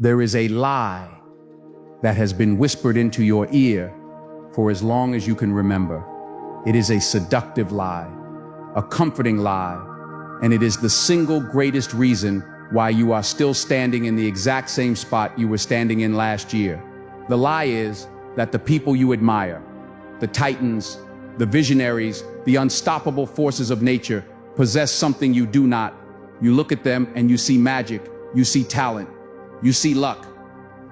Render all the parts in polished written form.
There is a lie that has been whispered into your ear for as long as you can remember. It is a seductive lie, a comforting lie, and it is the single greatest reason why you are still standing in the exact same spot you were standing in last year. The lie is that the people you admire, the titans, the visionaries, the unstoppable forces of nature, possess something you do not. You look at them and you see magic, you see talent, you see luck.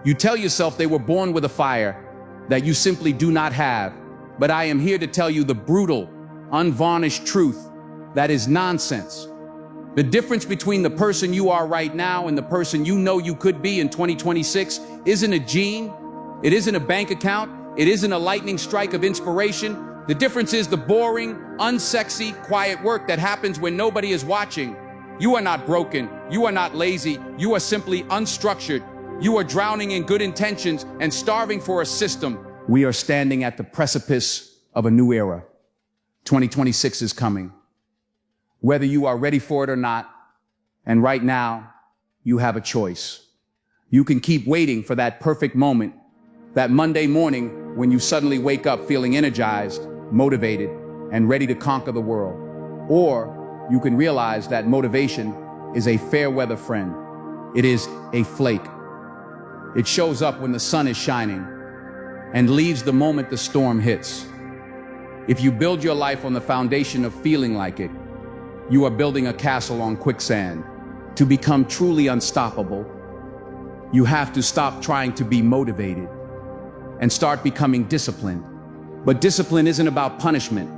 You tell yourself they were born with a fire that you simply do not have. But I am here to tell you the brutal, unvarnished truth. That is nonsense. The difference between the person you are right now and the person you know you could be in 2026 isn't a gene, it isn't a bank account, it isn't a lightning strike of inspiration. The difference is the boring, unsexy, quiet work that happens when nobody is watching. You are not broken, you are not lazy, you are simply unstructured. You are drowning in good intentions and starving for a system. We are standing at the precipice of a new era. 2026 is coming. Whether you are ready for it or not, and right now, you have a choice. You can keep waiting for that perfect moment, that Monday morning when you suddenly wake up feeling energized, motivated, and ready to conquer the world. Or you can realize that motivation is a fair weather friend. It is a flake. It shows up when the sun is shining and leaves the moment the storm hits. If you build your life on the foundation of feeling like it, you are building a castle on quicksand. To become truly unstoppable, you have to stop trying to be motivated and start becoming disciplined. But discipline isn't about punishment.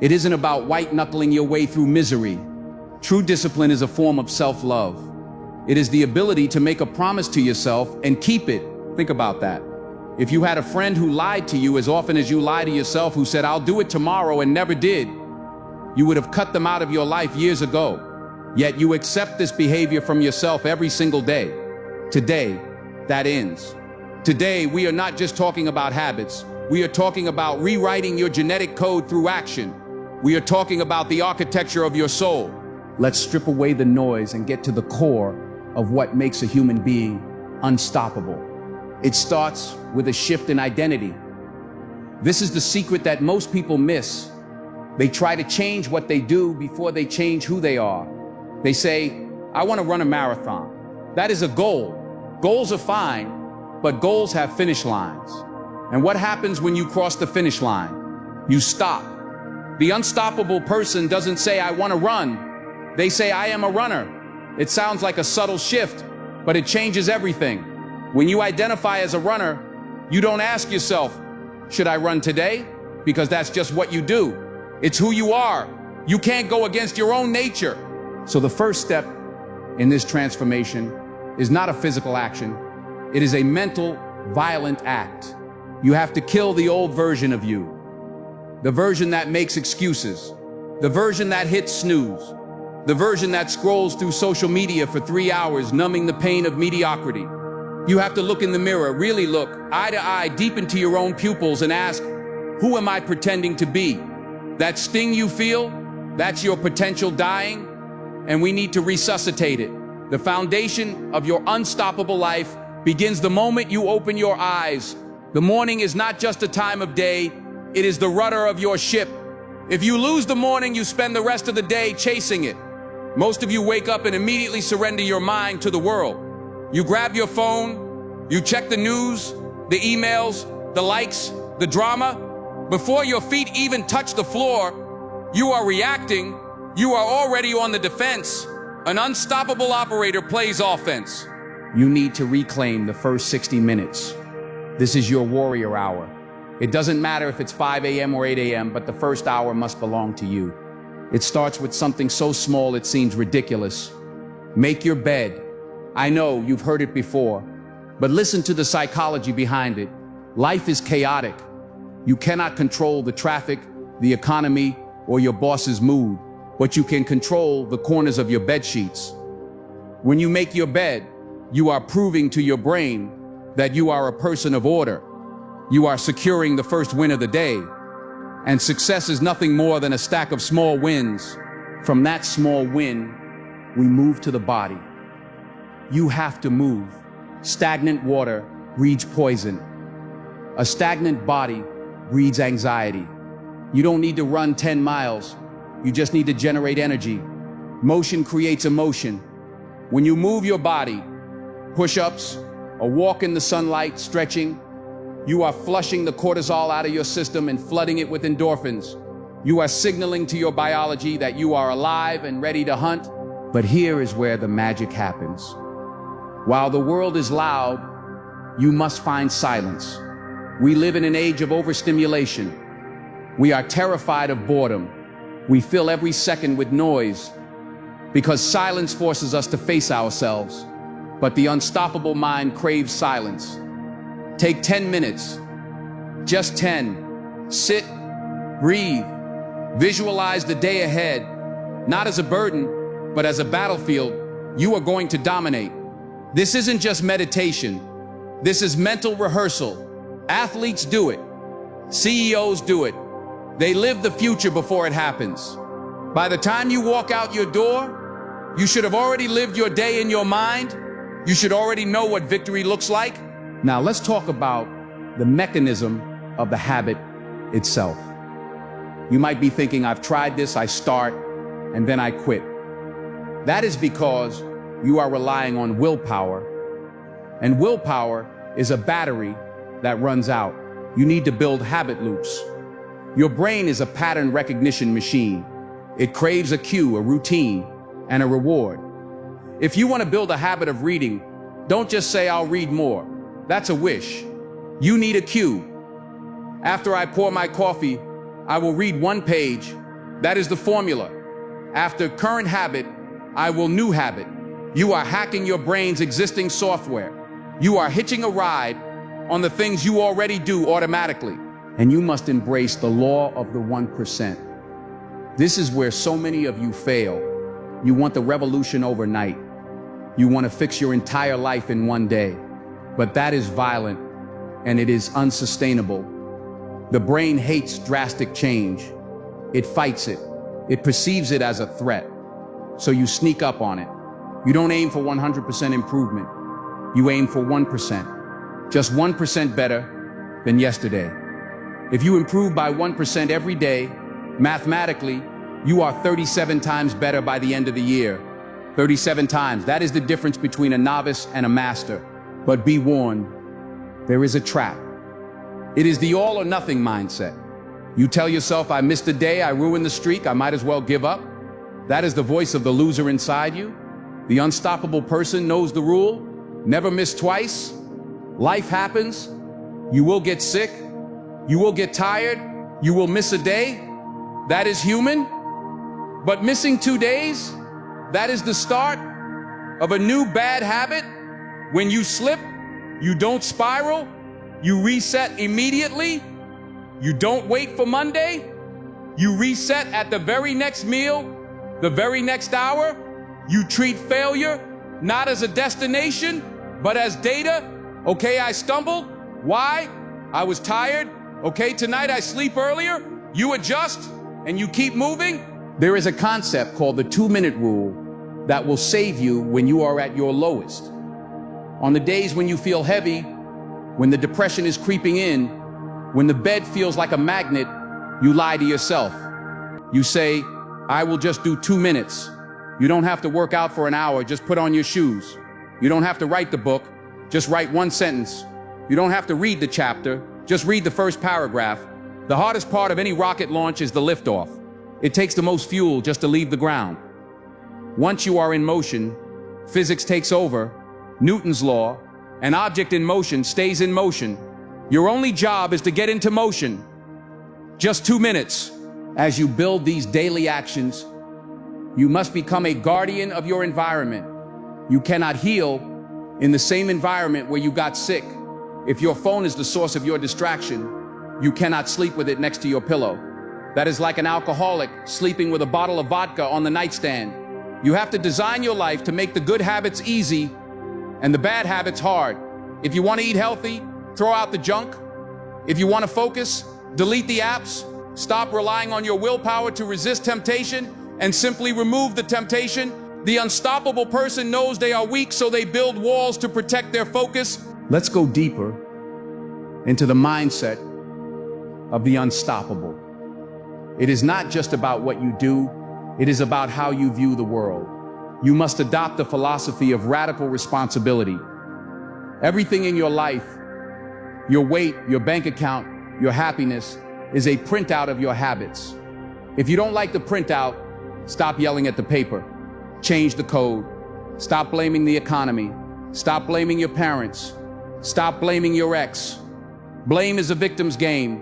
It isn't about white-knuckling your way through misery. True discipline is a form of self-love. It is the ability to make a promise to yourself and keep it. Think about that. If you had a friend who lied to you as often as you lie to yourself, who said, "I'll do it tomorrow," and never did, you would have cut them out of your life years ago. Yet you accept this behavior from yourself every single day. Today, that ends. Today, we are not just talking about habits. We are talking about rewriting your genetic code through action. We are talking about the architecture of your soul. Let's strip away the noise and get to the core of what makes a human being unstoppable. It starts with a shift in identity. This is the secret that most people miss. They try to change what they do before they change who they are. They say, "I want to run a marathon." That is a goal. Goals are fine, but goals have finish lines. And what happens when you cross the finish line? You stop. The unstoppable person doesn't say, "I want to run." They say, "I am a runner." It sounds like a subtle shift, but it changes everything. When you identify as a runner, you don't ask yourself, "Should I run today?" Because that's just what you do. It's who you are. You can't go against your own nature. So the first step in this transformation is not a physical action. It is a mental, violent act. You have to kill the old version of you. The version that makes excuses. The version that hits snooze. The version that scrolls through social media for 3 hours, numbing the pain of mediocrity. You have to look in the mirror, really look, eye to eye, deep into your own pupils and ask, who am I pretending to be? That sting you feel, that's your potential dying, and we need to resuscitate it. The foundation of your unstoppable life begins the moment you open your eyes. The morning is not just a time of day, it is the rudder of your ship. If you lose the morning, you spend the rest of the day chasing it. Most of you wake up and immediately surrender your mind to the world. You grab your phone, you check the news, the emails, the likes, the drama. Before your feet even touch the floor, you are reacting. You are already on the defense. An unstoppable operator plays offense. You need to reclaim the first 60 minutes. This is your warrior hour. It doesn't matter if it's 5 a.m. or 8 a.m., but the first hour must belong to you. It starts with something so small it seems ridiculous. Make your bed. I know you've heard it before, but listen to the psychology behind it. Life is chaotic. You cannot control the traffic, the economy, or your boss's mood, but you can control the corners of your bed sheets. When you make your bed, you are proving to your brain that you are a person of order. You are securing the first win of the day. And success is nothing more than a stack of small wins. From that small win, we move to the body. You have to move. Stagnant water breeds poison. A stagnant body breeds anxiety. You don't need to run 10 miles. You just need to generate energy. Motion creates emotion. When you move your body, push-ups, a walk in the sunlight, stretching, you are flushing the cortisol out of your system and flooding it with endorphins. You are signaling to your biology that you are alive and ready to hunt. But here is where the magic happens. While the world is loud, you must find silence. We live in an age of overstimulation. We are terrified of boredom. We fill every second with noise because silence forces us to face ourselves. But the unstoppable mind craves silence. Take 10 minutes, just 10. Sit, breathe, visualize the day ahead, not as a burden, but as a battlefield you are going to dominate. This isn't just meditation. This is mental rehearsal. Athletes do it. CEOs do it. They live the future before it happens. By the time you walk out your door, you should have already lived your day in your mind. You should already know what victory looks like. Now let's talk about the mechanism of the habit itself. You might be thinking, I've tried this, I start, and then I quit. That is because you are relying on willpower. And willpower is a battery that runs out. You need to build habit loops. Your brain is a pattern recognition machine. It craves a cue, a routine, and a reward. If you want to build a habit of reading, don't just say, I'll read more. That's a wish. You need a cue. After I pour my coffee, I will read 1 page. That is the formula. After current habit, I will new habit. You are hacking your brain's existing software. You are hitching a ride on the things you already do automatically. And you must embrace the law of the 1%. This is where so many of you fail. You want the revolution overnight. You want to fix your entire life in one day. But that is violent and it is unsustainable. The brain hates drastic change. It fights it. It perceives it as a threat. So you sneak up on it. You don't aim for 100% improvement. You aim for 1%. Just 1% better than yesterday. If you improve by 1% every day, mathematically, you are 37 times better by the end of the year. 37 times. That is the difference between a novice and a master. But be warned, there is a trap. It is the all or nothing mindset. You tell yourself, I missed a day, I ruined the streak, I might as well give up. That is the voice of the loser inside you. The unstoppable person knows the rule. Never miss twice. Life happens. You will get sick. You will get tired. You will miss a day. That is human. But missing 2 days, that is the start of a new bad habit. When you slip, you don't spiral. You reset immediately. You don't wait for Monday. You reset at the very next meal, the very next hour. You treat failure not as a destination, but as data. Okay, I stumbled. Why? I was tired. Okay, tonight I sleep earlier. You adjust and you keep moving. There is a concept called the 2-minute rule that will save you when you are at your lowest. On the days when you feel heavy, when the depression is creeping in, when the bed feels like a magnet, you lie to yourself. You say, I will just do 2 minutes. You don't have to work out for an hour, just put on your shoes. You don't have to write the book, just write 1 sentence. You don't have to read the chapter, just read the first paragraph. The hardest part of any rocket launch is the liftoff. It takes the most fuel just to leave the ground. Once you are in motion, physics takes over, Newton's law, an object in motion stays in motion. Your only job is to get into motion. Just 2 minutes. As you build these daily actions, you must become a guardian of your environment. You cannot heal in the same environment where you got sick. If your phone is the source of your distraction, you cannot sleep with it next to your pillow. That is like an alcoholic sleeping with a bottle of vodka on the nightstand. You have to design your life to make the good habits easy and the bad habits hard. If you want to eat healthy, throw out the junk. If you want to focus, delete the apps. Stop relying on your willpower to resist temptation and simply remove the temptation. The unstoppable person knows they are weak, so they build walls to protect their focus. Let's go deeper into the mindset of the unstoppable. It is not just about what you do, it is about how you view the world. You must adopt the philosophy of radical responsibility. Everything in your life, your weight, your bank account, your happiness, is a printout of your habits. If you don't like the printout, stop yelling at the paper. Change the code. Stop blaming the economy. Stop blaming your parents. Stop blaming your ex. Blame is a victim's game.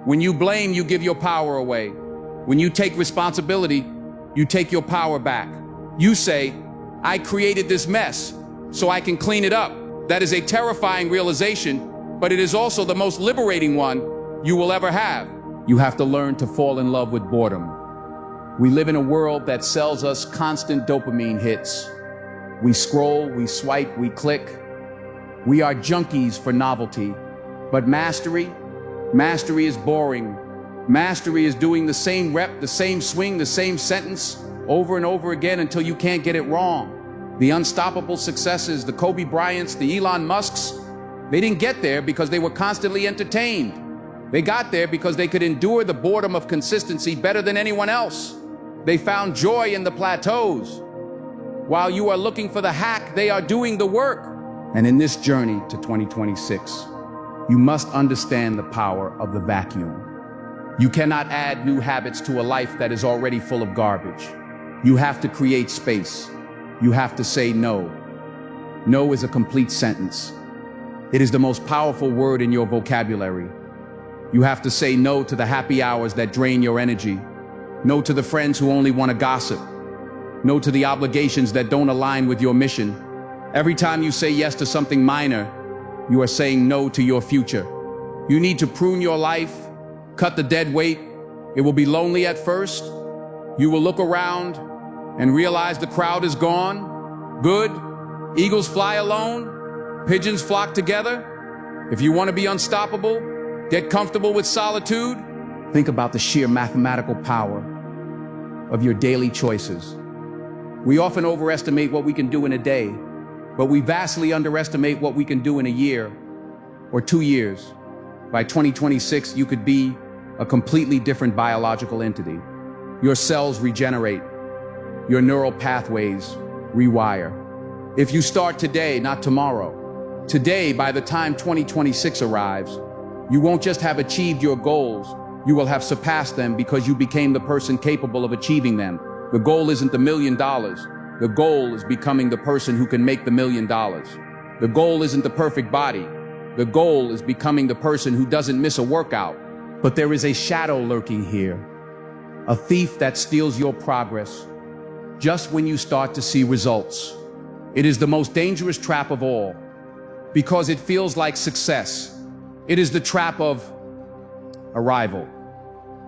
When you blame, you give your power away. When you take responsibility, you take your power back. You say, I created this mess, so I can clean it up. That is a terrifying realization, but it is also the most liberating one you will ever have. You have to learn to fall in love with boredom. We live in a world that sells us constant dopamine hits. We scroll, we swipe, we click. We are junkies for novelty. But mastery is boring. Mastery is doing the same rep, the same swing, the same sentence over and over again until you can't get it wrong. The unstoppable successes, the Kobe Bryants, the Elon Musks, they didn't get there because they were constantly entertained. They got there because they could endure the boredom of consistency better than anyone else. They found joy in the plateaus. While you are looking for the hack, they are doing the work. And in this journey to 2026, you must understand the power of the vacuum. You cannot add new habits to a life that is already full of garbage. You have to create space. You have to say no. No is a complete sentence. It is the most powerful word in your vocabulary. You have to say no to the happy hours that drain your energy. No to the friends who only want to gossip. No to the obligations that don't align with your mission. Every time you say yes to something minor, you are saying no to your future. You need to prune your life, cut the dead weight. It will be lonely at first. You will look around and realize the crowd is gone. Good. Eagles fly alone. Pigeons flock together. If you want to be unstoppable, get comfortable with solitude. Think about the sheer mathematical power of your daily choices. We often overestimate what we can do in a day, but we vastly underestimate what we can do in a year or 2 years. By 2026, you could be a completely different biological entity. Your cells regenerate. Your neural pathways rewire. If you start today, not tomorrow. Today, by the time 2026 arrives, you won't just have achieved your goals, you will have surpassed them because you became the person capable of achieving them. The goal isn't the $1 million. The goal is becoming the person who can make the $1 million. The goal isn't the perfect body. The goal is becoming the person who doesn't miss a workout. But there is a shadow lurking here, a thief that steals your progress just when you start to see results. It is the most dangerous trap of all because it feels like success. It is the trap of arrival.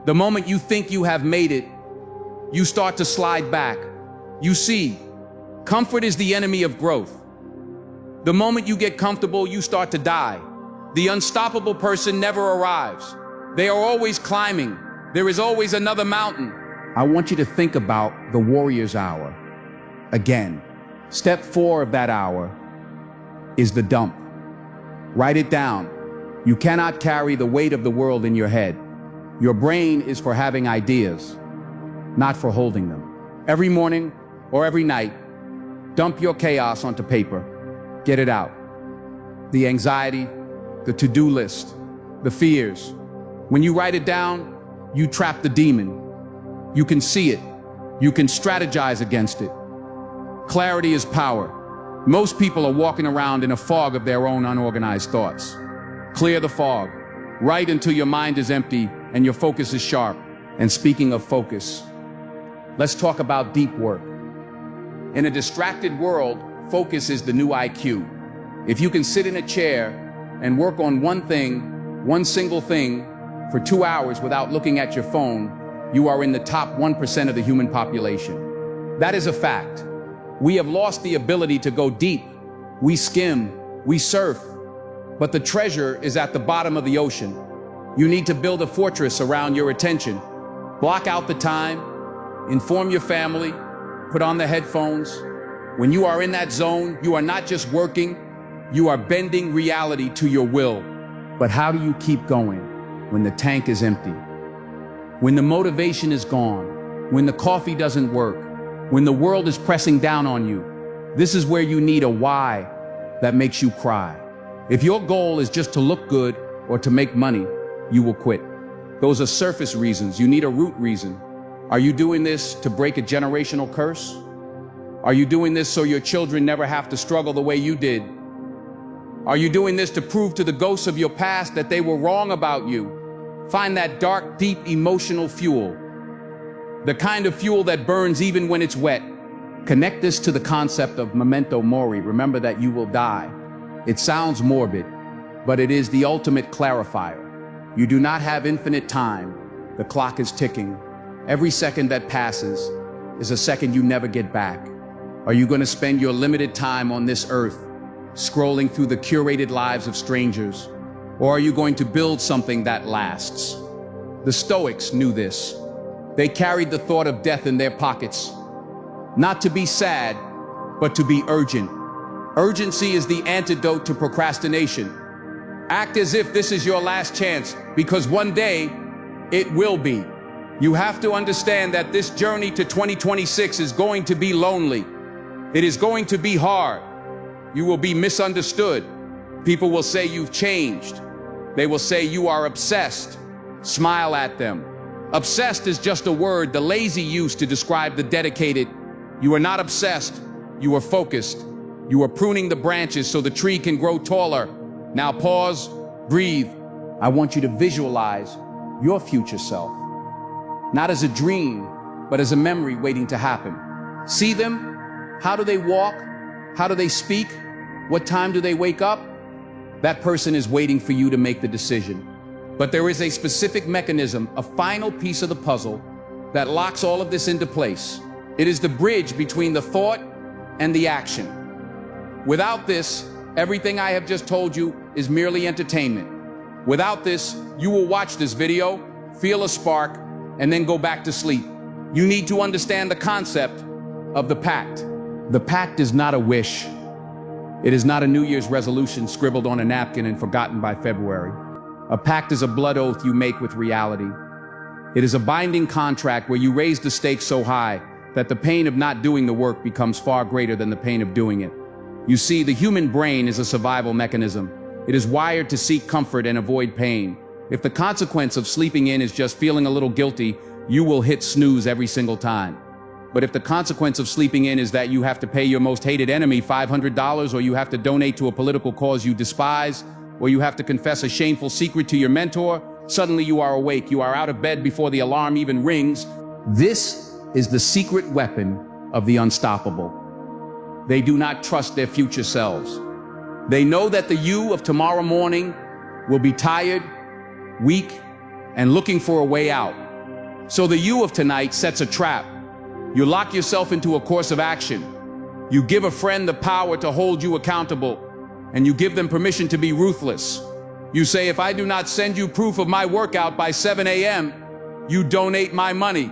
The moment you think you have made it, you start to slide back. You see, comfort is the enemy of growth. The moment you get comfortable, you start to die. The unstoppable person never arrives. They are always climbing. There is always another mountain. I want you to think about the warrior's hour. Again, step 4 of that hour is the dump. Write it down. You cannot carry the weight of the world in your head. Your brain is for having ideas, not for holding them. Every morning or every night, dump your chaos onto paper. Get it out. The anxiety, the to-do list, the fears. When you write it down, you trap the demon. You can see it. You can strategize against it. Clarity is power. Most people are walking around in a fog of their own unorganized thoughts. Clear the fog. Write until your mind is empty and your focus is sharp. And speaking of focus, let's talk about deep work. In a distracted world, focus is the new IQ. If you can sit in a chair and work on one thing, one single thing, for 2 hours without looking at your phone, you are in the top 1% of the human population. That is a fact. We have lost the ability to go deep. We skim, we surf, but the treasure is at the bottom of the ocean. You need to build a fortress around your attention. Block out the time, inform your family, put on the headphones. When you are in that zone, you are not just working, you are bending reality to your will. But how do you keep going when the tank is empty? When the motivation is gone, when the coffee doesn't work, when the world is pressing down on you? This is where you need a why that makes you cry. If your goal is just to look good or to make money, you will quit. Those are surface reasons. You need a root reason. Are you doing this to break a generational curse? Are you doing this so your children never have to struggle the way you did? Are you doing this to prove to the ghosts of your past that they were wrong about you? Find that dark, deep, emotional fuel. The kind of fuel that burns even when it's wet. Connect this to the concept of memento mori. Remember that you will die. It sounds morbid, but it is the ultimate clarifier. You do not have infinite time. The clock is ticking. Every second that passes is a second you never get back. Are you going to spend your limited time on this earth scrolling through the curated lives of strangers? Or are you going to build something that lasts? The Stoics knew this. They carried the thought of death in their pockets. Not to be sad, but to be urgent. Urgency is the antidote to procrastination. Act as if this is your last chance, because one day it will be. You have to understand that this journey to 2026 is going to be lonely. It is going to be hard. You will be misunderstood. People will say you've changed. They will say you are obsessed. Smile at them. Obsessed is just a word the lazy use to describe the dedicated. You are not obsessed. You are focused. You are pruning the branches so the tree can grow taller. Now pause, breathe. I want you to visualize your future self. Not as a dream, but as a memory waiting to happen. See them? How do they walk? How do they speak? What time do they wake up? That person is waiting for you to make the decision. But there is a specific mechanism, a final piece of the puzzle that locks all of this into place. It is the bridge between the thought and the action. Without this, everything I have just told you is merely entertainment. Without this, you will watch this video, feel a spark, and then go back to sleep. You need to understand the concept of the pact. The pact is not a wish. It is not a New Year's resolution scribbled on a napkin and forgotten by February. A pact is a blood oath you make with reality. It is a binding contract where you raise the stakes so high that the pain of not doing the work becomes far greater than the pain of doing it. You see, the human brain is a survival mechanism. It is wired to seek comfort and avoid pain. If the consequence of sleeping in is just feeling a little guilty, you will hit snooze every single time. But if the consequence of sleeping in is that you have to pay your most hated enemy $500, or you have to donate to a political cause you despise, or you have to confess a shameful secret to your mentor, suddenly you are awake. You are out of bed before the alarm even rings. This is the secret weapon of the unstoppable. They do not trust their future selves. They know that the you of tomorrow morning will be tired, weak, and looking for a way out. So the you of tonight sets a trap. You lock yourself into a course of action. You give a friend the power to hold you accountable, and you give them permission to be ruthless. You say, if I do not send you proof of my workout by 7 a.m., you donate my money.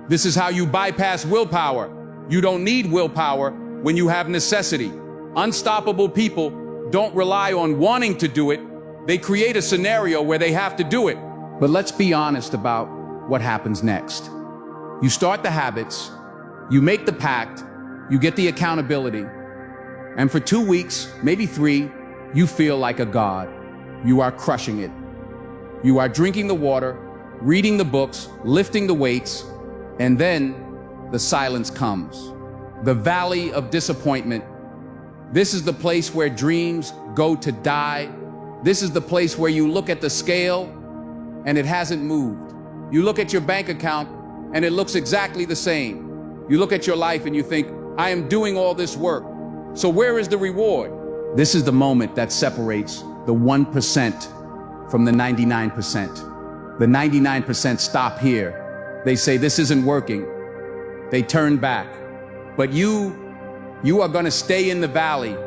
This is how you bypass willpower. You don't need willpower when you have necessity. Unstoppable people don't rely on wanting to do it. They create a scenario where they have to do it. But let's be honest about what happens next. You start the habits, you make the pact, you get the accountability, and for 2 weeks, maybe 3, you feel like a god. You are crushing it. You are drinking the water, reading the books, lifting the weights, and then the silence comes. The valley of disappointment. This is the place where dreams go to die. This is the place where you look at the scale and it hasn't moved. You look at your bank account and it looks exactly the same. You look at your life and you think, I am doing all this work. So where is the reward? This is the moment that separates the 1% from the 99%. The 99% stop here. They say, this isn't working. They turn back. But you are going to stay in the valley.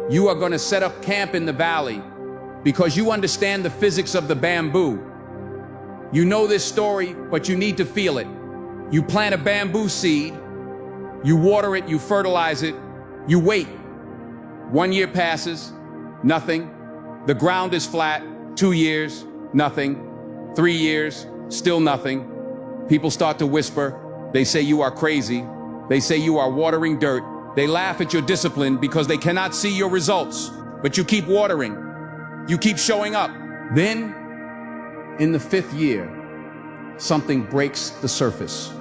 You are going to set up camp in the valley because you understand the physics of the bamboo. You know this story, but you need to feel it. You plant a bamboo seed, You water it, you fertilize it, you wait. 1 year passes, nothing. The ground is flat. 2 years, nothing. 3 years, still nothing. People start to whisper. They say you are crazy. They say you are watering dirt. They laugh at your discipline because they cannot see your results. But you keep watering. You keep showing up. Then, in the 5th year, something breaks the surface.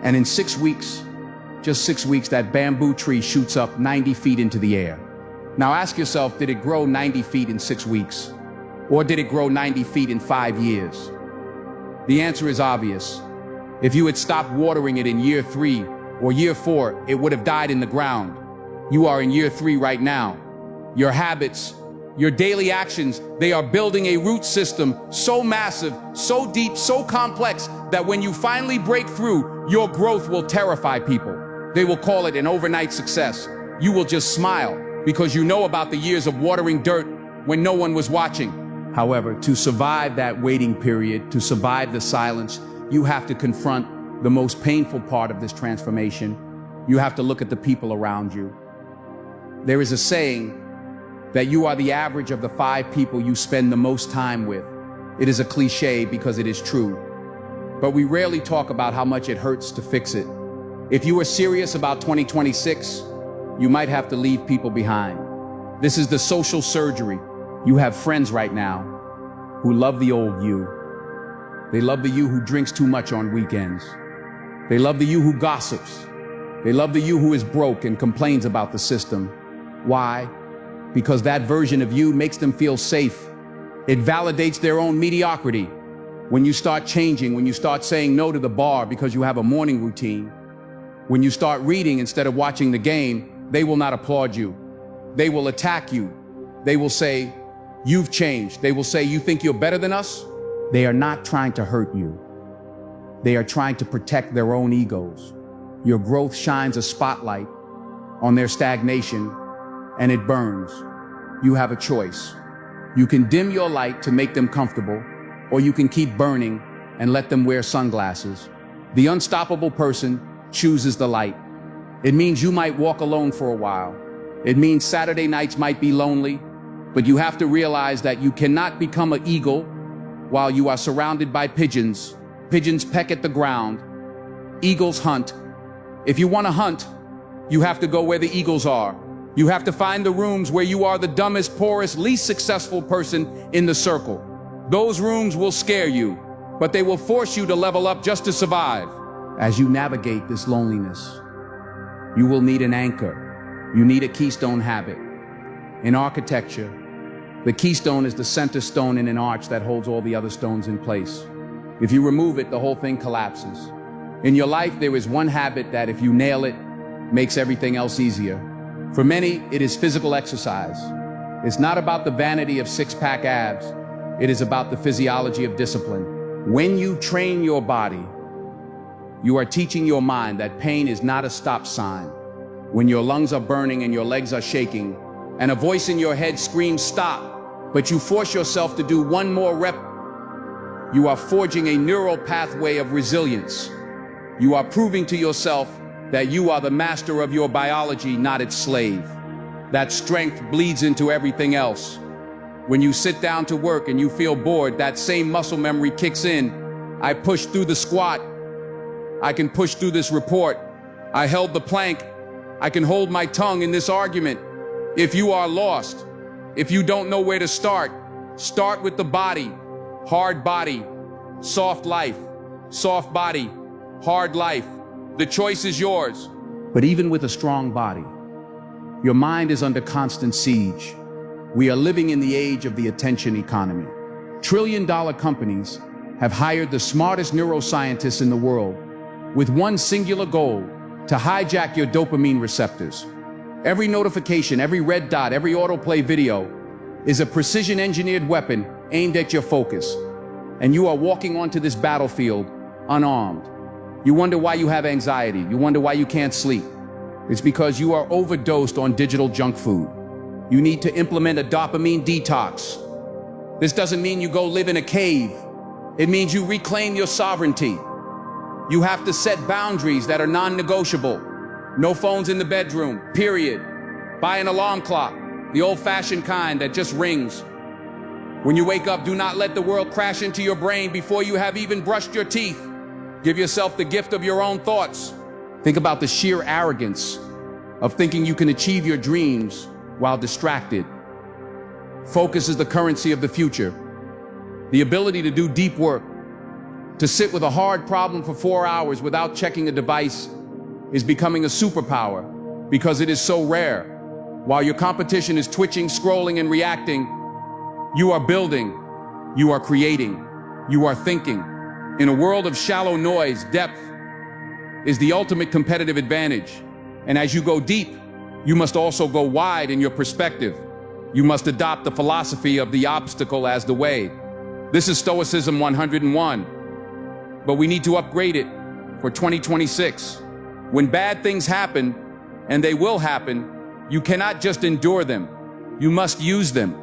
And in 6 weeks, just 6 weeks, that bamboo tree shoots up 90 feet into the air. Now ask yourself, did it grow 90 feet in 6 weeks? Or did it grow 90 feet in 5 years? The answer is obvious. If you had stopped watering it in year 3 or year 4, it would have died in the ground. You are in year 3 right now. Your habits, your daily actions, they are building a root system so massive, so deep, so complex that when you finally break through, your growth will terrify people. They will call it an overnight success. You will just smile because you know about the years of watering dirt when no one was watching. However, to survive that waiting period, to survive the silence, you have to confront the most painful part of this transformation. You have to look at the people around you. There is a saying that you are the average of the 5 people you spend the most time with. It is a cliche because it is true. But we rarely talk about how much it hurts to fix it. If you are serious about 2026, you might have to leave people behind. This is the social surgery. You have friends right now who love the old you. They love the you who drinks too much on weekends. They love the you who gossips. They love the you who is broke and complains about the system. Why? Because that version of you makes them feel safe. It validates their own mediocrity. When you start changing, when you start saying no to the bar because you have a morning routine, when you start reading instead of watching the game, they will not applaud you. They will attack you. They will say, you've changed. They will say, you think you're better than us? They are not trying to hurt you. They are trying to protect their own egos. Your growth shines a spotlight on their stagnation, and it burns. You have a choice. You can dim your light to make them comfortable, or you can keep burning and let them wear sunglasses. The unstoppable person chooses the light. It means you might walk alone for a while. It means Saturday nights might be lonely, but you have to realize that you cannot become an eagle while you are surrounded by pigeons. Pigeons peck at the ground. Eagles hunt. If you want to hunt, you have to go where the eagles are. You have to find the rooms where you are the dumbest, poorest, least successful person in the circle. Those rooms will scare you, but they will force you to level up just to survive. As you navigate this loneliness, you will need an anchor. You need a keystone habit. In architecture, the keystone is the center stone in an arch that holds all the other stones in place. If you remove it, the whole thing collapses. In your life, there is one habit that, if you nail it, makes everything else easier. For many, it is physical exercise. It's not about the vanity of six-pack abs. It is about the physiology of discipline. When you train your body, you are teaching your mind that pain is not a stop sign. When your lungs are burning and your legs are shaking, and a voice in your head screams, stop, but you force yourself to do one more rep, you are forging a neural pathway of resilience. You are proving to yourself that you are the master of your biology, not its slave. That strength bleeds into everything else. When you sit down to work and you feel bored, that same muscle memory kicks in. I pushed through the squat. I can push through this report. I held the plank. I can hold my tongue in this argument. If you are lost, if you don't know where to start with the body. Hard body, soft life, soft body, hard life. The choice is yours. But even with a strong body, your mind is under constant siege. We are living in the age of the attention economy. Trillion-dollar companies have hired the smartest neuroscientists in the world with one singular goal: to hijack your dopamine receptors. Every notification, every red dot, every autoplay video is a precision-engineered weapon aimed at your focus. And you are walking onto this battlefield unarmed. You wonder why you have anxiety. You wonder why you can't sleep. It's because you are overdosed on digital junk food. You need to implement a dopamine detox. This doesn't mean you go live in a cave. It means you reclaim your sovereignty. You have to set boundaries that are non-negotiable. No phones in the bedroom, period. Buy an alarm clock, the old-fashioned kind that just rings. When you wake up, do not let the world crash into your brain before you have even brushed your teeth. Give yourself the gift of your own thoughts. Think about the sheer arrogance of thinking you can achieve your dreams while distracted. Focus is the currency of the future. The ability to do deep work, to sit with a hard problem for 4 hours without checking a device, is becoming a superpower because it is so rare. While your competition is twitching, scrolling, and reacting, you are building, you are creating, you are thinking. In a world of shallow noise, depth is the ultimate competitive advantage. And as you go deep, you must also go wide in your perspective. You must adopt the philosophy of the obstacle as the way. This is Stoicism 101, but we need to upgrade it for 2026. When bad things happen, and they will happen, you cannot just endure them. You must use them.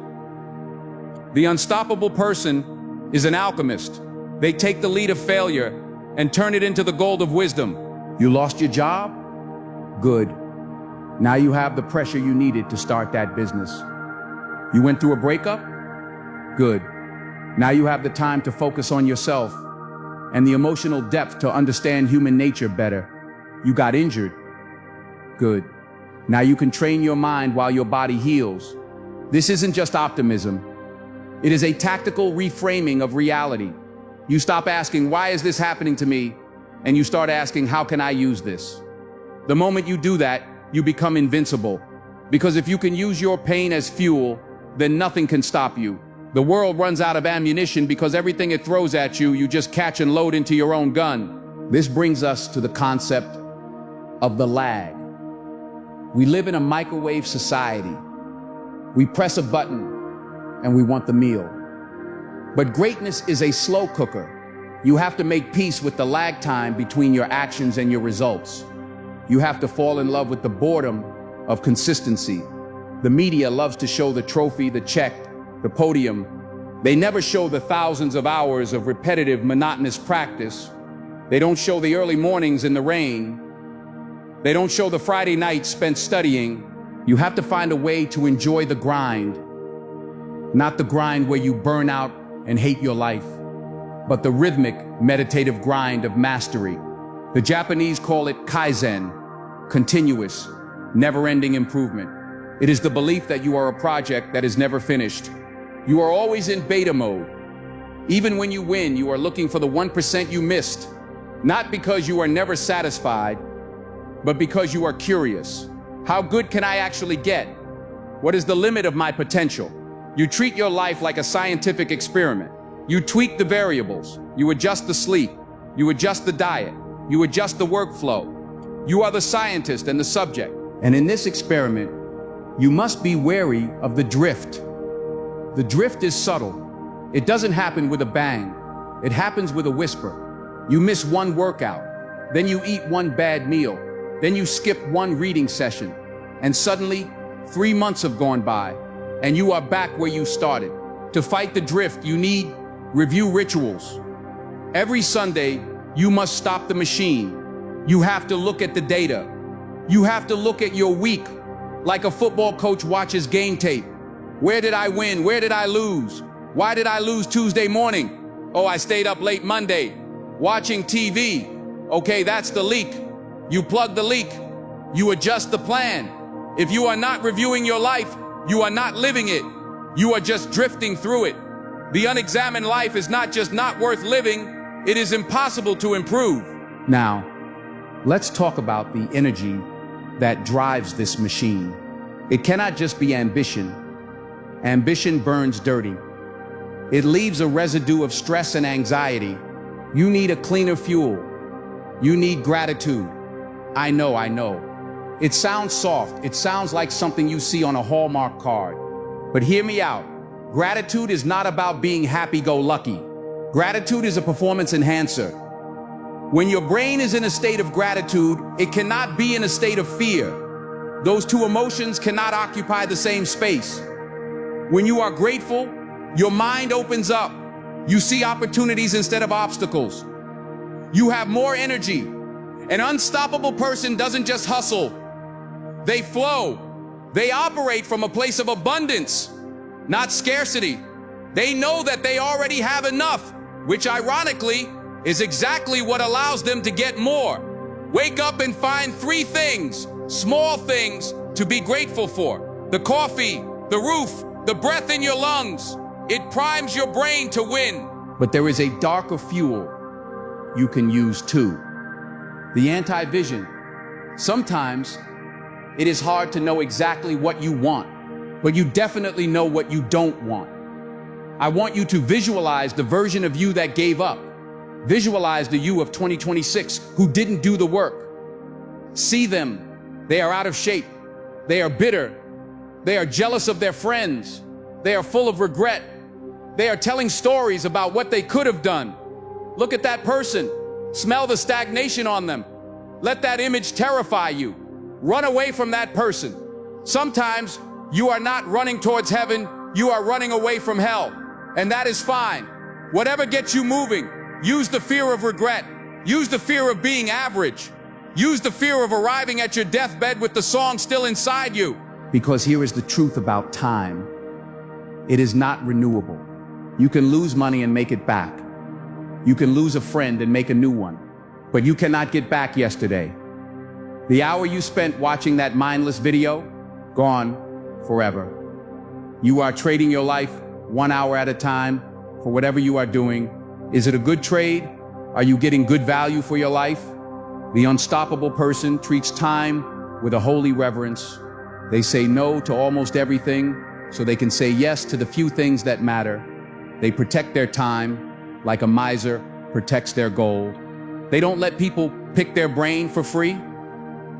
The unstoppable person is an alchemist. They take the lead of failure and turn it into the gold of wisdom. You lost your job? Good. Now you have the pressure you needed to start that business. You went through a breakup? Good. Now you have the time to focus on yourself and the emotional depth to understand human nature better. You got injured? Good. Now you can train your mind while your body heals. This isn't just optimism. It is a tactical reframing of reality. You stop asking, why is this happening to me? And you start asking, how can I use this? The moment you do that, you become invincible. Because if you can use your pain as fuel, then nothing can stop you. The world runs out of ammunition because everything it throws at you, you just catch and load into your own gun. This brings us to the concept of the lag. We live in a microwave society. We press a button and we want the meal. But greatness is a slow cooker. You have to make peace with the lag time between your actions and your results. You have to fall in love with the boredom of consistency. The media loves to show the trophy, the check, the podium. They never show the thousands of hours of repetitive, monotonous practice. They don't show the early mornings in the rain. They don't show the Friday nights spent studying. You have to find a way to enjoy the grind, not the grind where you burn out and hate your life, but the rhythmic, meditative grind of mastery. The Japanese call it kaizen, continuous, never-ending improvement. It is the belief that you are a project that is never finished. You are always in beta mode. Even when you win, you are looking for the 1% you missed, not because you are never satisfied, but because you are curious. How good can I actually get? What is the limit of my potential? You treat your life like a scientific experiment. You tweak the variables. You adjust the sleep. You adjust the diet. You adjust the workflow. You are the scientist and the subject. And in this experiment, you must be wary of the drift. The drift is subtle. It doesn't happen with a bang. It happens with a whisper. You miss one workout. Then you eat one bad meal. Then you skip one reading session. And suddenly, 3 months have gone by, and you are back where you started. To fight the drift, you need review rituals. Every Sunday, you must stop the machine. You have to look at the data. You have to look at your week like a football coach watches game tape. Where did I win? Where did I lose? Why did I lose Tuesday morning? Oh, I stayed up late Monday watching TV. Okay, that's the leak. You plug the leak. You adjust the plan. If you are not reviewing your life, you are not living it. You are just drifting through it. The unexamined life is not just not worth living, it is impossible to improve. Now, let's talk about the energy that drives this machine. It cannot just be ambition. Ambition burns dirty. It leaves a residue of stress and anxiety. You need a cleaner fuel. You need gratitude. I know. It sounds soft. It sounds like something you see on a Hallmark card. But hear me out. Gratitude is not about being happy-go-lucky. Gratitude is a performance enhancer. When your brain is in a state of gratitude, it cannot be in a state of fear. Those two emotions cannot occupy the same space. When you are grateful, your mind opens up. You see opportunities instead of obstacles. You have more energy. An unstoppable person doesn't just hustle. They flow. They operate from a place of abundance, not scarcity. They know that they already have enough, which ironically is exactly what allows them to get more. Wake up and find 3 things, small things, to be grateful for. The coffee, the roof, the breath in your lungs. It primes your brain to win. But there is a darker fuel you can use too. The anti-vision. Sometimes it is hard to know exactly what you want, but you definitely know what you don't want. I want you to visualize the version of you that gave up. Visualize the you of 2026 who didn't do the work. See them. They are out of shape. They are bitter. They are jealous of their friends. They are full of regret. They are telling stories about what they could have done. Look at that person. Smell the stagnation on them. Let that image terrify you. Run away from that person. Sometimes you are not running towards heaven, you are running away from hell. And that is fine. Whatever gets you moving, use the fear of regret. Use the fear of being average. Use the fear of arriving at your deathbed with the song still inside you. Because here is the truth about time. It is not renewable. You can lose money and make it back. You can lose a friend and make a new one. But you cannot get back yesterday. The hour you spent watching that mindless video, gone forever. You are trading your life 1 hour at a time for whatever you are doing. Is it a good trade? Are you getting good value for your life? The unstoppable person treats time with a holy reverence. They say no to almost everything so they can say yes to the few things that matter. They protect their time like a miser protects their gold. They don't let people pick their brain for free.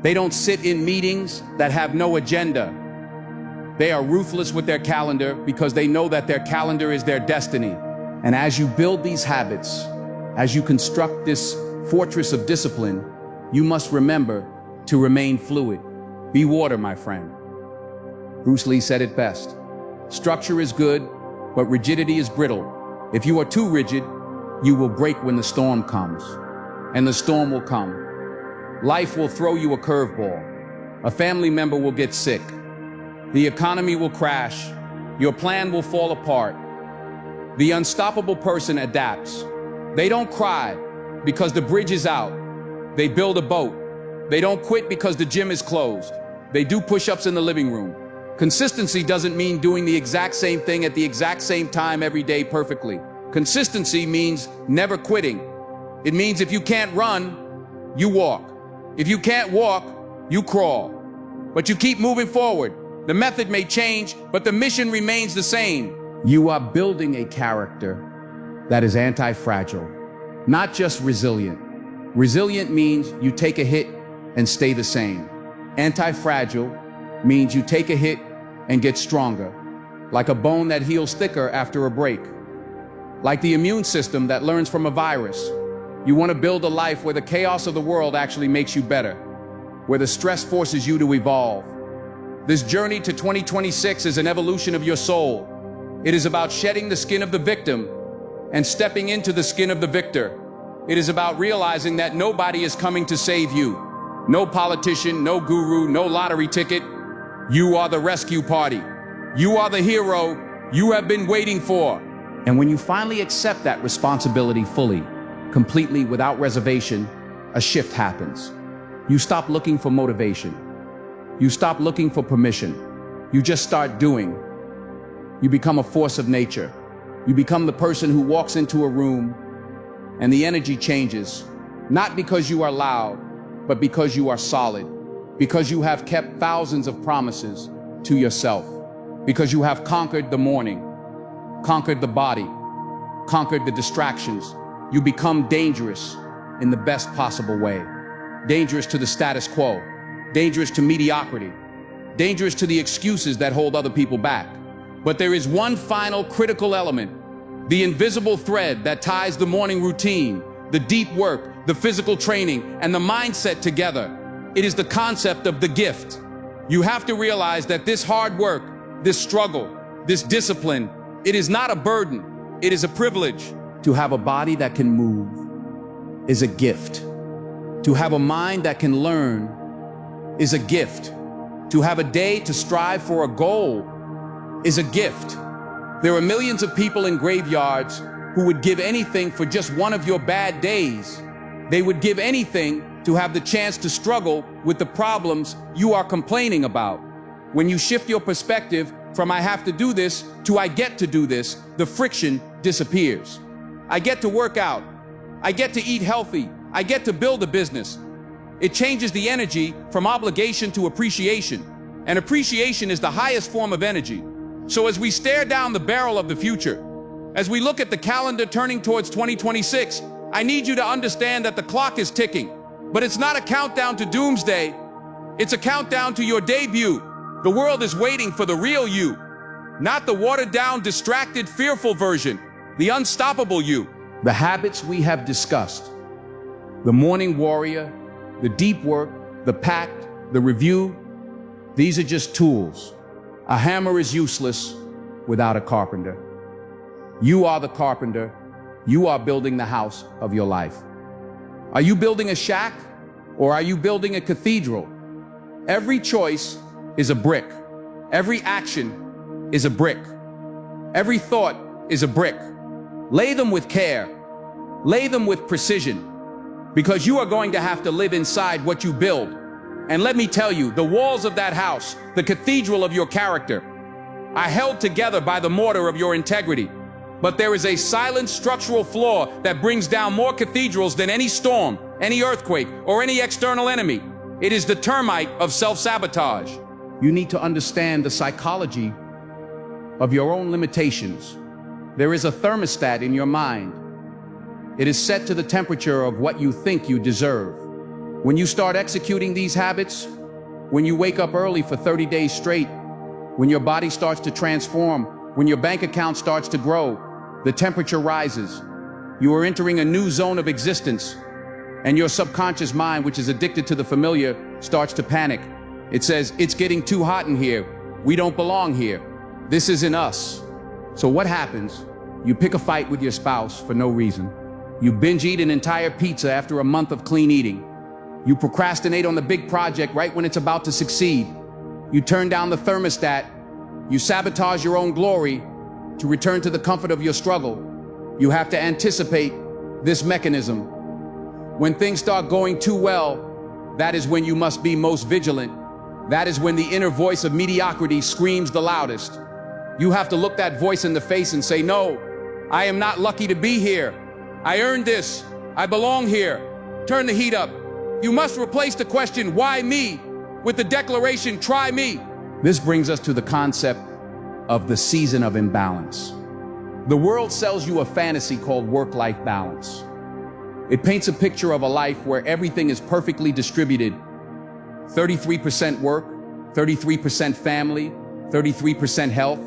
They don't sit in meetings that have no agenda. They are ruthless with their calendar because they know that their calendar is their destiny. And as you build these habits, as you construct this fortress of discipline, you must remember to remain fluid. Be water, my friend. Bruce Lee said it best. Structure is good, but rigidity is brittle. If you are too rigid, you will break when the storm comes. And the storm will come. Life will throw you a curveball. A family member will get sick. The economy will crash. Your plan will fall apart. The unstoppable person adapts. They don't cry because the bridge is out. They build a boat. They don't quit because the gym is closed. They do push-ups in the living room. Consistency doesn't mean doing the exact same thing at the exact same time every day perfectly. Consistency means never quitting. It means if you can't run, you walk. If you can't walk, you crawl. But you keep moving forward. The method may change, but the mission remains the same. You are building a character that is anti-fragile, not just resilient. Resilient means you take a hit and stay the same. Anti-fragile means you take a hit and get stronger, like a bone that heals thicker after a break. Like the immune system that learns from a virus. You want to build a life where the chaos of the world actually makes you better, where the stress forces you to evolve. This journey to 2026 is an evolution of your soul. It is about shedding the skin of the victim and stepping into the skin of the victor. It is about realizing that nobody is coming to save you. No politician, no guru, no lottery ticket. You are the rescue party. You are the hero you have been waiting for. And when you finally accept that responsibility fully, completely without reservation, a shift happens. You stop looking for motivation. You stop looking for permission. You just start doing. You become a force of nature. You become the person who walks into a room and the energy changes, not because you are loud, but because you are solid, because you have kept thousands of promises to yourself, because you have conquered the morning, conquered the body, conquered the distractions. You become dangerous in the best possible way. Dangerous to the status quo, dangerous to mediocrity, dangerous to the excuses that hold other people back. But there is one final critical element, the invisible thread that ties the morning routine, the deep work, the physical training, and the mindset together. It is the concept of the gift. You have to realize that this hard work, this struggle, this discipline, it is not a burden, it is a privilege. To have a body that can move is a gift. To have a mind that can learn is a gift. To have a day to strive for a goal is a gift. There are millions of people in graveyards who would give anything for just one of your bad days. They would give anything to have the chance to struggle with the problems you are complaining about. When you shift your perspective from I have to do this to I get to do this, the friction disappears. I get to work out. I get to eat healthy. I get to build a business. It changes the energy from obligation to appreciation. And appreciation is the highest form of energy. So as we stare down the barrel of the future, as we look at the calendar turning towards 2026, I need you to understand that the clock is ticking. But it's not a countdown to doomsday. It's a countdown to your debut. The world is waiting for the real you, not the watered-down, distracted, fearful version, the unstoppable you. The habits we have discussed, the morning warrior, the deep work, the pact, the review, these are just tools. A hammer is useless without a carpenter. You are the carpenter. You are building the house of your life. Are you building a shack or are you building a cathedral? Every choice is a brick. Every action is a brick. Every thought is a brick. Lay them with care. Lay them with precision, because you are going to have to live inside what you build. And let me tell you, the walls of that house, the cathedral of your character, are held together by the mortar of your integrity. But there is a silent structural flaw that brings down more cathedrals than any storm, any earthquake, or any external enemy. It is the termite of self-sabotage. You need to understand the psychology of your own limitations. There is a thermostat in your mind. It is set to the temperature of what you think you deserve. When you start executing these habits, when you wake up early for 30 days straight, when your body starts to transform, when your bank account starts to grow, the temperature rises. You are entering a new zone of existence, and your subconscious mind, which is addicted to the familiar, starts to panic. It says, it's getting too hot in here. We don't belong here. This isn't us. So what happens? You pick a fight with your spouse for no reason. You binge eat an entire pizza after a month of clean eating. You procrastinate on the big project right when it's about to succeed. You turn down the thermostat. You sabotage your own glory to return to the comfort of your struggle. You have to anticipate this mechanism. When things start going too well, that is when you must be most vigilant. That is when the inner voice of mediocrity screams the loudest. You have to look that voice in the face and say, no, I am not lucky to be here. I earned this. I belong here. Turn the heat up. You must replace the question, why me, with the declaration, try me. This brings us to the concept of the season of imbalance. The world sells you a fantasy called work-life balance. It paints a picture of a life where everything is perfectly distributed. 33% work, 33% family, 33% health,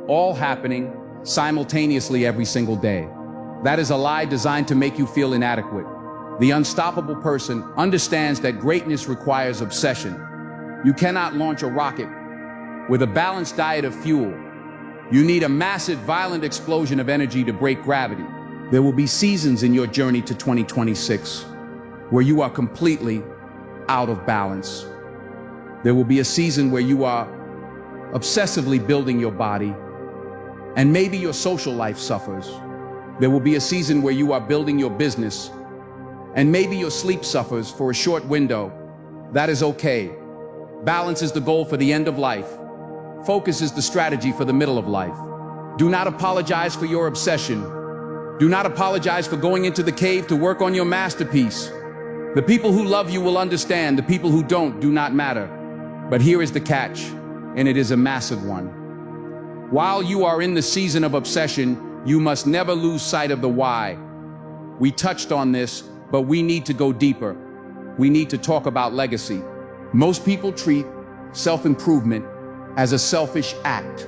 all happening simultaneously every single day. That is a lie designed to make you feel inadequate. The unstoppable person understands that greatness requires obsession. You cannot launch a rocket with a balanced diet of fuel. You need a massive, violent explosion of energy to break gravity. There will be seasons in your journey to 2026 where you are completely out of balance. There will be a season where you are obsessively building your body, and maybe your social life suffers. There will be a season where you are building your business, and maybe your sleep suffers for a short window. That is okay. Balance is the goal for the end of life. Focus is the strategy for the middle of life. Do not apologize for your obsession. Do not apologize for going into the cave to work on your masterpiece. The people who love you will understand. The people who don't do not matter. But here is the catch, and it is a massive one. While you are in the season of obsession, you must never lose sight of the why. We touched on this, but we need to go deeper. We need to talk about legacy. Most people treat self-improvement as a selfish act.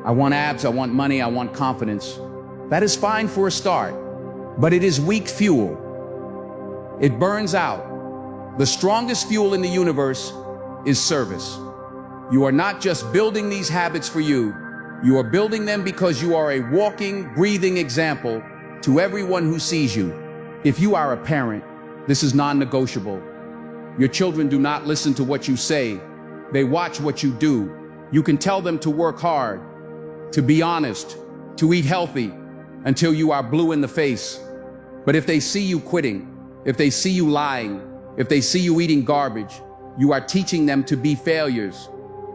I want abs, I want money, I want confidence. That is fine for a start, but it is weak fuel. It burns out. The strongest fuel in the universe is service. You are not just building these habits for you. You are building them because you are a walking, breathing example to everyone who sees you. If you are a parent, This is non-negotiable. Your children do not listen to what you say. They watch what you do. You can tell them to work hard, to be honest, to eat healthy, until you are blue in the face. But if they see you quitting, if they see you lying, if they see you eating garbage, you are teaching them to be failures.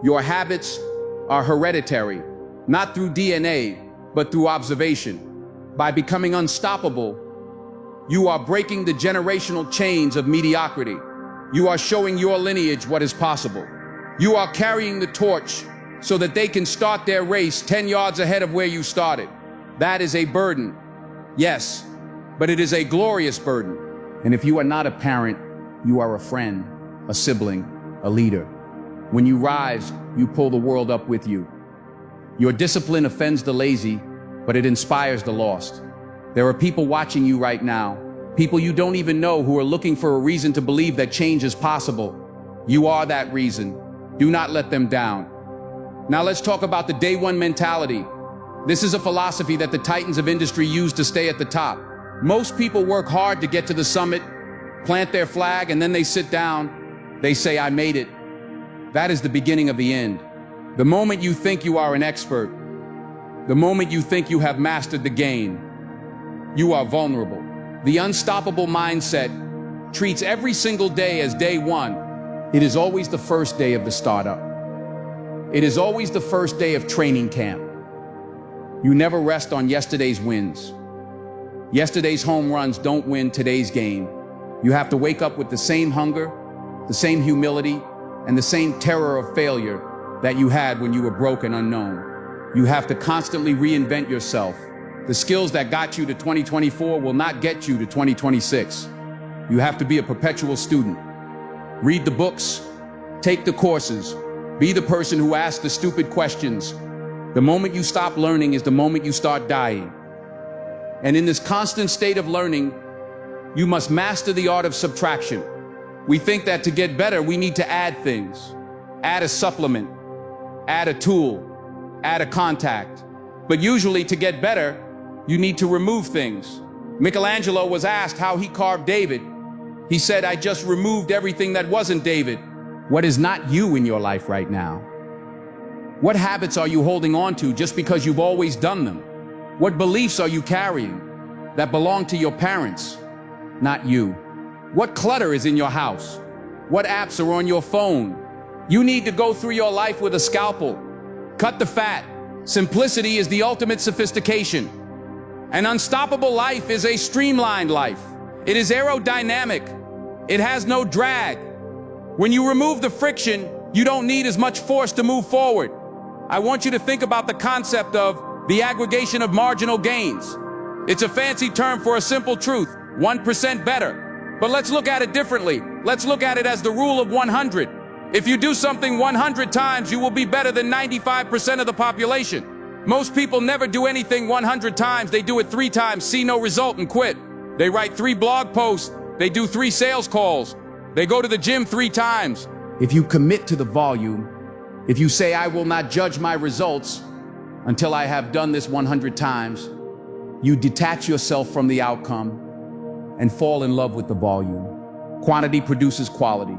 Your habits are hereditary, not through DNA, but through observation. By becoming unstoppable, you are breaking the generational chains of mediocrity. You are showing your lineage what is possible. You are carrying the torch so that they can start their race 10 yards ahead of where you started. That is a burden, yes, but it is a glorious burden. And if you are not a parent, you are a friend, a sibling, a leader. When you rise, you pull the world up with you. Your discipline offends the lazy, but it inspires the lost. There are people watching you right now, people you don't even know, who are looking for a reason to believe that change is possible. You are that reason. Do not let them down. Now let's talk about the day one mentality. This is a philosophy that the titans of industry use to stay at the top. Most people work hard to get to the summit, plant their flag, and then they sit down. They say, I made it. That is the beginning of the end. The moment you think you are an expert, the moment you think you have mastered the game, you are vulnerable. The unstoppable mindset treats every single day as day one. It is always the first day of the startup. It is always the first day of training camp. You never rest on yesterday's wins. Yesterday's home runs don't win today's game. You have to wake up with the same hunger, the same humility, and the same terror of failure that you had when you were broke and unknown. You have to constantly reinvent yourself. The skills that got you to 2024 will not get you to 2026. You have to be a perpetual student. Read the books, take the courses, be the person who asks the stupid questions. The moment you stop learning is the moment you start dying. And in this constant state of learning, you must master the art of subtraction. We think that to get better, we need to add things. Add a supplement, add a tool, add a contact. But usually to get better, you need to remove things. Michelangelo was asked how he carved David. He said, I just removed everything that wasn't David. What is not you in your life right now? What habits are you holding on to just because you've always done them? What beliefs are you carrying that belong to your parents, not you? What clutter is in your house? What apps are on your phone? You need to go through your life with a scalpel. Cut the fat. Simplicity is the ultimate sophistication. An unstoppable life is a streamlined life. It is aerodynamic. It has no drag. When you remove the friction, you don't need as much force to move forward. I want you to think about the concept of the aggregation of marginal gains. It's a fancy term for a simple truth, 1% better. But let's look at it differently. Let's look at it as the rule of 100. If you do something 100 times, you will be better than 95% of the population. Most people never do anything 100 times. They do it 3 times, see no result, and quit. They write 3 blog posts. They do 3 sales calls. They go to the gym 3 times. If you commit to the volume, if you say, I will not judge my results until I have done this 100 times, you detach yourself from the outcome and fall in love with the volume. Quantity produces quality.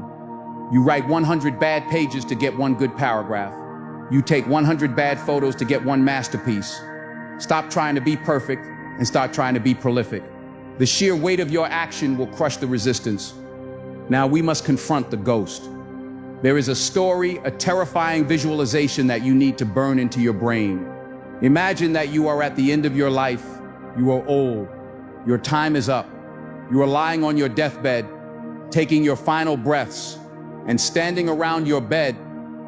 You write 100 bad pages to get 1 good paragraph. You take 100 bad photos to get 1 masterpiece. Stop trying to be perfect and start trying to be prolific. The sheer weight of your action will crush the resistance. Now we must confront the ghost. There is a story, a terrifying visualization that you need to burn into your brain. Imagine that you are at the end of your life. You are old. Your time is up. You are lying on your deathbed, taking your final breaths, and standing around your bed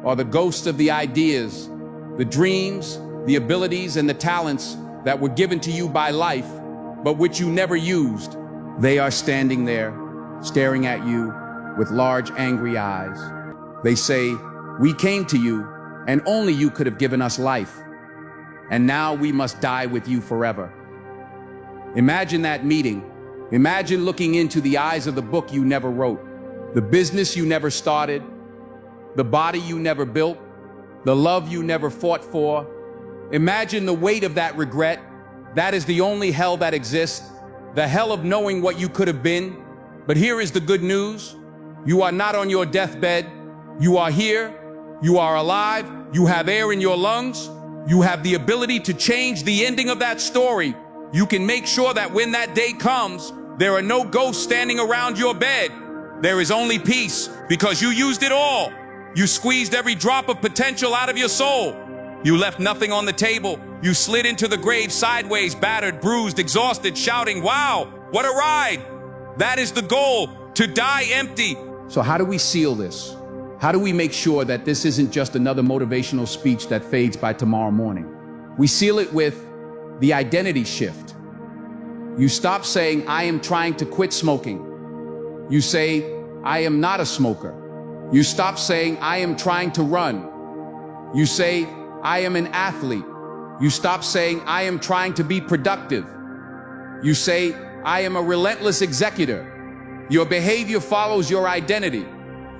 are the ghosts of the ideas, the dreams, the abilities, and the talents that were given to you by life, but which you never used. They are standing there, staring at you with large, angry eyes. They say, we came to you, and only you could have given us life. And now we must die with you forever. Imagine that meeting. Imagine looking into the eyes of the book you never wrote, the business you never started, the body you never built, the love you never fought for. Imagine the weight of that regret. That is the only hell that exists. The hell of knowing what you could have been, But here is the good news. You are not on your deathbed. You are here. You are alive. You have air in your lungs. You have the ability to change the ending of that story. You can make sure that when that day comes, there are no ghosts standing around your bed. There is only peace because you used it all. You squeezed every drop of potential out of your soul. You left nothing on the table. You slid into the grave sideways, battered, bruised, exhausted, shouting, "Wow, what a ride!" That is the goal, to die empty. So how do we seal this? How do we make sure that this isn't just another motivational speech that fades by tomorrow morning? We seal it with the identity shift. You stop saying, "I am trying to quit smoking." You say, "I am not a smoker." You stop saying, "I am trying to run." You say, "I am an athlete." You stop saying, "I am trying to be productive." You say, "I am a relentless executor." Your behavior follows your identity.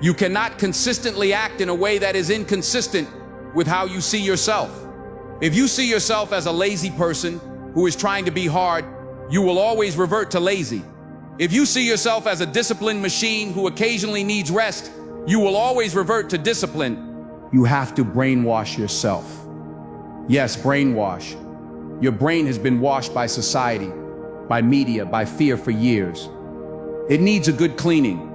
You cannot consistently act in a way that is inconsistent with how you see yourself. If you see yourself as a lazy person who is trying to be hard, you will always revert to lazy. If you see yourself as a disciplined machine who occasionally needs rest, you will always revert to discipline. You have to brainwash yourself. Yes, brainwash. Your brain has been washed by society, by media, by fear for years. It needs a good cleaning.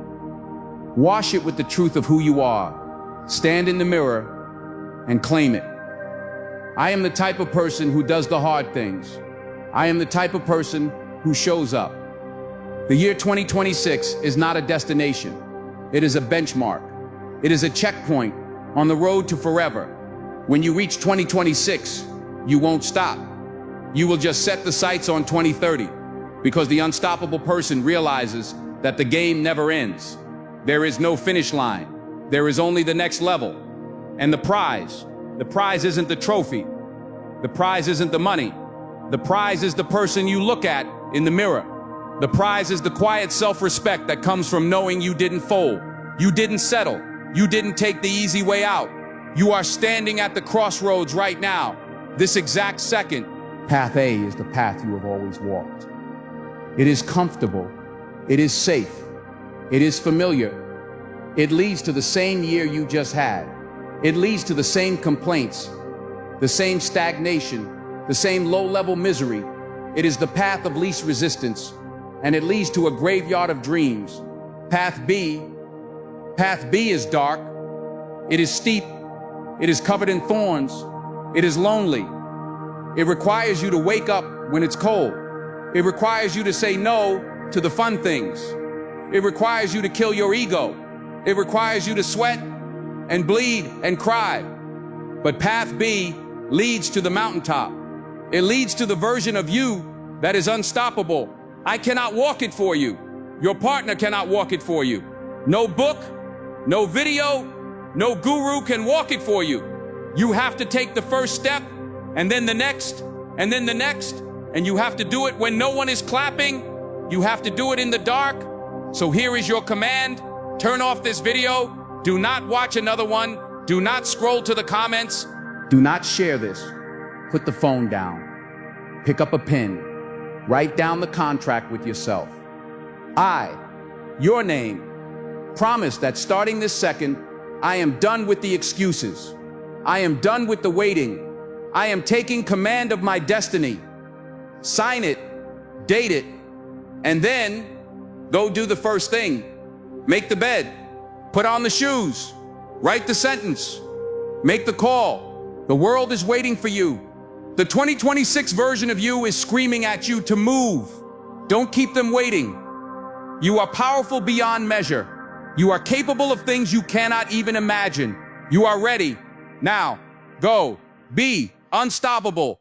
Wash it with the truth of who you are. Stand in the mirror and claim it. I am the type of person who does the hard things. I am the type of person who shows up. The year 2026 is not a destination. It is a benchmark. It is a checkpoint on the road to forever. When you reach 2026, you won't stop. You will just set the sights on 2030 because the unstoppable person realizes that the game never ends. There is no finish line. There is only the next level. And the prize isn't the trophy. The prize isn't the money. The prize is the person you look at in the mirror. The prize is the quiet self-respect that comes from knowing you didn't fold. You didn't settle. You didn't take the easy way out. You are standing at the crossroads right now, this exact second. Path A is the path you have always walked. It is comfortable. It is safe. It is familiar. It leads to the same year you just had. It leads to the same complaints, the same stagnation, the same low-level misery. It is the path of least resistance, and it leads to a graveyard of dreams. Path B is dark. It is steep. It is covered in thorns. It is lonely. It requires you to wake up when it's cold. It requires you to say no to the fun things. It requires you to kill your ego. It requires you to sweat and bleed and cry. But path B leads to the mountaintop. It leads to the version of you that is unstoppable. I cannot walk it for you. Your partner cannot walk it for you. No book, no video, no guru can walk it for you. You have to take the first step, and then the next, and then the next, and you have to do it when no one is clapping. You have to do it in the dark. So here is your command. Turn off this video. Do not watch another one. Do not scroll to the comments. Do not share this. Put the phone down. Pick up a pen. Write down the contract with yourself. I, your name, promise that starting this second, I am done with the excuses. I am done with the waiting. I am taking command of my destiny. Sign it, date it, and then go do the first thing. Make the bed, put on the shoes, write the sentence, make the call. The world is waiting for you. The 2026 version of you is screaming at you to move. Don't keep them waiting. You are powerful beyond measure. You are capable of things you cannot even imagine. You are ready. Now, go. Be unstoppable.